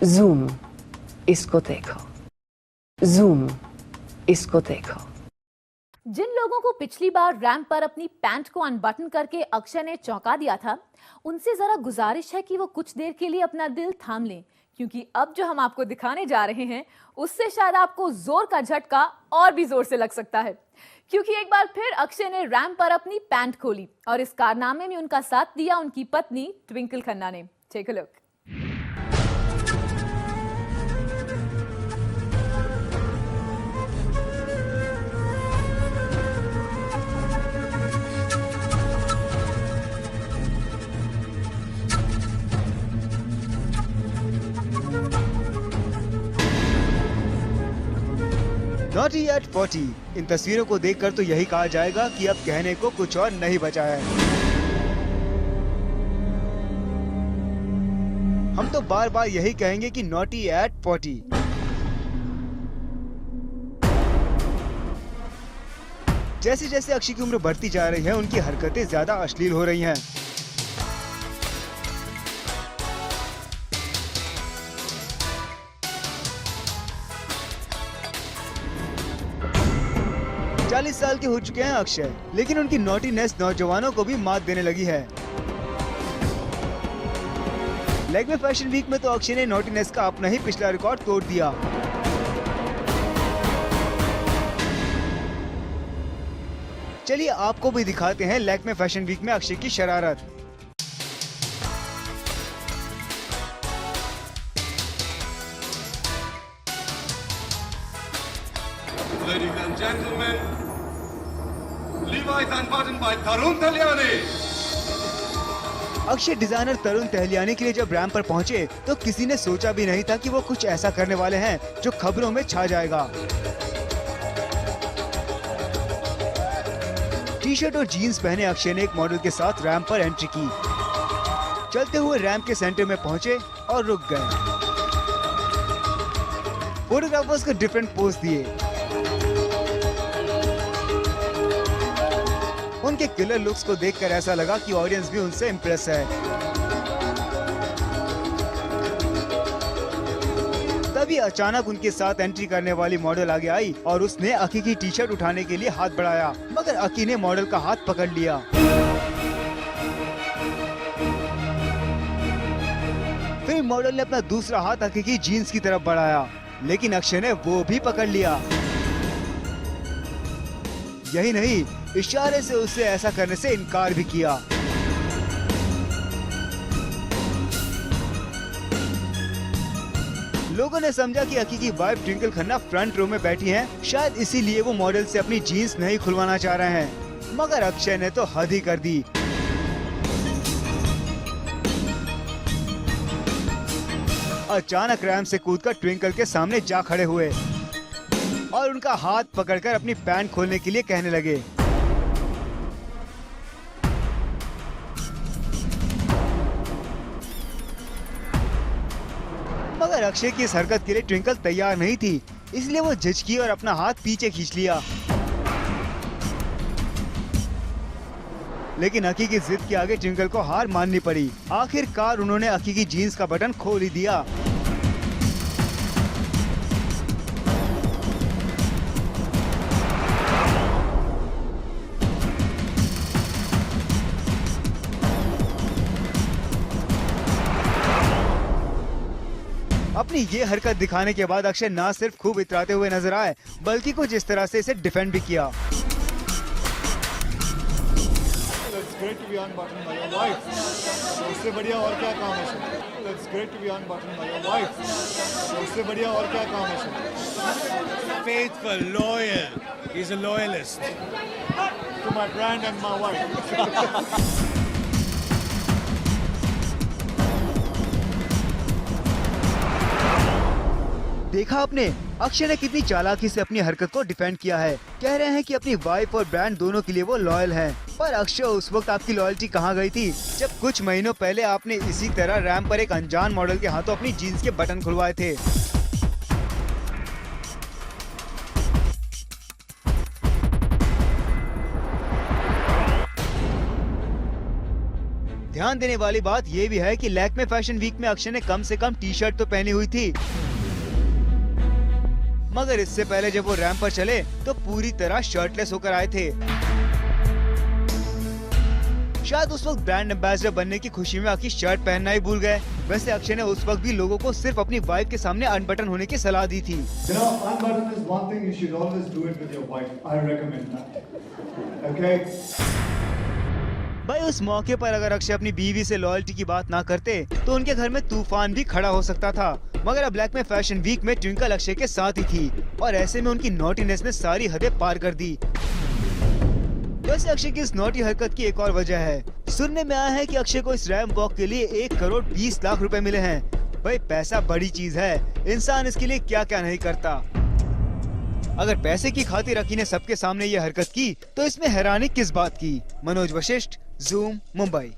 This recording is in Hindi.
जूम, इसको देखो। जूम, इसको देखो। जिन लोगों को पिछली बार रैंप पर अपनी पैंट को अनबटन करके अक्षय ने चौंका दिया था, उनसे जरा गुजारिश है कि वो कुछ देर के लिए अपना दिल थाम लें, क्योंकि अब जो हम आपको दिखाने जा रहे हैं उससे शायद आपको जोर का झटका और भी जोर से लग सकता है। क्योंकि एक बार फिर अक्षय ने रैंप पर अपनी पैंट खोली और इस कारनामे में उनका साथ दिया उनकी पत्नी ट्विंकल खन्ना ने। Take a look. Naughty at 40। इन तस्वीरों को देखकर तो यही कहा जाएगा कि अब कहने को कुछ और नहीं बचा है। हम तो बार बार यही कहेंगे कि नॉटी एट 40। जैसे जैसे अक्षय की उम्र बढ़ती जा रही है, उनकी हरकतें ज्यादा अश्लील हो रही हैं। चालीस साल के हो चुके हैं अक्षय, लेकिन उनकी नॉटीनेस नौजवानों को भी मात देने लगी है। लैक्मे फैशन वीक में तो अक्षय ने नॉटीनेस का अपना ही पिछला रिकॉर्ड तोड़ दिया। चलिए आपको भी दिखाते हैं लैक्मे फैशन वीक में अक्षय की शरारत। Ladies and gentlemen, Levi's unbuttoned by Tarun Talyani. Akshay designer Tarun Tahiliani के लिए जब रैंप पर पहुंचे तो किसी ने सोचा भी नहीं था कि वो कुछ ऐसा करने वाले हैं जो खबरों में छा जाएगा। टी शर्ट और जीन्स पहने अक्षय ने एक मॉडल के साथ रैंप पर एंट्री की। चलते हुए रैंप के सेंटर में पहुंचे और रुक गए। फोटोग्राफर्स को डिफरेंट पोज दिए। उनके किलर लुक्स को देखकर ऐसा लगा कि ऑडियंस भी उनसे इम्प्रेस है। तभी अचानक उनके साथ एंट्री करने वाली मॉडल आगे आई और उसने अकी की टी शर्ट उठाने के लिए हाथ बढ़ाया, मगर अकी ने मॉडल का हाथ पकड़ लिया। फिर मॉडल ने अपना दूसरा हाथ अकी की जीन्स की तरफ बढ़ाया, लेकिन अक्षय ने वो भी पकड़ लिया। यही नहीं, इशारे से उससे ऐसा करने से इनकार भी किया। लोगों ने समझा कि अकी की wife Twinkle Khanna front row में बैठी हैं, शायद इसीलिए वो मॉडल से अपनी जीन्स नहीं खुलवाना चाह रहे हैं, मगर अक्षय ने तो हद ही कर दी। अचानक रैंप से कूदकर ट्विंकल के सामने जा खड़े हुए और उनका हाथ पकड़कर अपनी पैंट खोलने के लिए कहने लगे। मगर अक्षय की इस हरकत के लिए ट्विंकल तैयार नहीं थी, इसलिए वो झिझकी और अपना हाथ पीछे खींच लिया। लेकिन अकी की जिद के आगे ट्विंकल को हार माननी पड़ी। आखिरकार उन्होंने अकी की जीन्स का बटन खोल ही दिया। अपनी ये हरकत दिखाने के बाद अक्षय न सिर्फ खूब इतराते हुए नजर आए, बल्कि कुछ इस तरह से इसे डिफेंड भी किया। It's great to be unbuttoned by your wife. उससे बढ़िया और क्या काम है sir? It's great to be unbuttoned by your wife. उससे बढ़िया और क्या काम है sir? Faithful, loyal. He's a loyalist. To my brand and my wife. देखा आपने, अक्षय ने कितनी चालाकी से अपनी हरकत को डिफेंड किया है। कह रहे हैं कि अपनी वाइफ और ब्रांड दोनों के लिए वो लॉयल हैं। पर अक्षय, उस वक्त आपकी लॉयल्टी कहाँ गई थी जब कुछ महीनों पहले आपने इसी तरह रैंप पर एक अनजान मॉडल के हाथों अपनी जीन्स के बटन खुलवाए थे। ध्यान देने वाली बात ये भी है कि लैक्मे फैशन वीक में अक्षय ने कम से कम टी शर्ट तो पहनी हुई थी, मगर इससे पहले जब वो रैंप पर चले तो पूरी तरह शर्टलेस होकर आए थे। शायद उस वक्त ब्रांड एम्बेसडर बनने की खुशी में आखिर शर्ट पहनना ही भूल गए। वैसे अक्षय ने उस वक्त भी लोगों को सिर्फ अपनी वाइफ के सामने अनबटन होने की सलाह दी थी। You know, unbutton is one thing you should always do it with your wife. I recommend that. Okay? भाई उस मौके पर अगर अक्षय अपनी बीवी से लॉयल्टी की बात ना करते तो उनके घर में तूफान भी खड़ा हो सकता था। मगर अब लैक्मे फैशन वीक में ट्विंकल अक्षय के साथ ही थी और ऐसे में उनकी नॉटीनेस ने सारी हदें पार कर दी। वैसे अक्षय की इस नॉटी हरकत की एक और वजह है। सुनने में आया है कि अक्षय को इस रैंप वॉक के लिए 1 करोड़ 20 लाख रुपए मिले हैं। भाई पैसा बड़ी चीज है, इंसान इसके लिए क्या क्या नहीं करता। अगर पैसे की खातिर अकी ने सबके सामने ये हरकत की तो इसमें हैरानी किस बात की। मनोज वशिष्ठ, ज़ूम, मुंबई।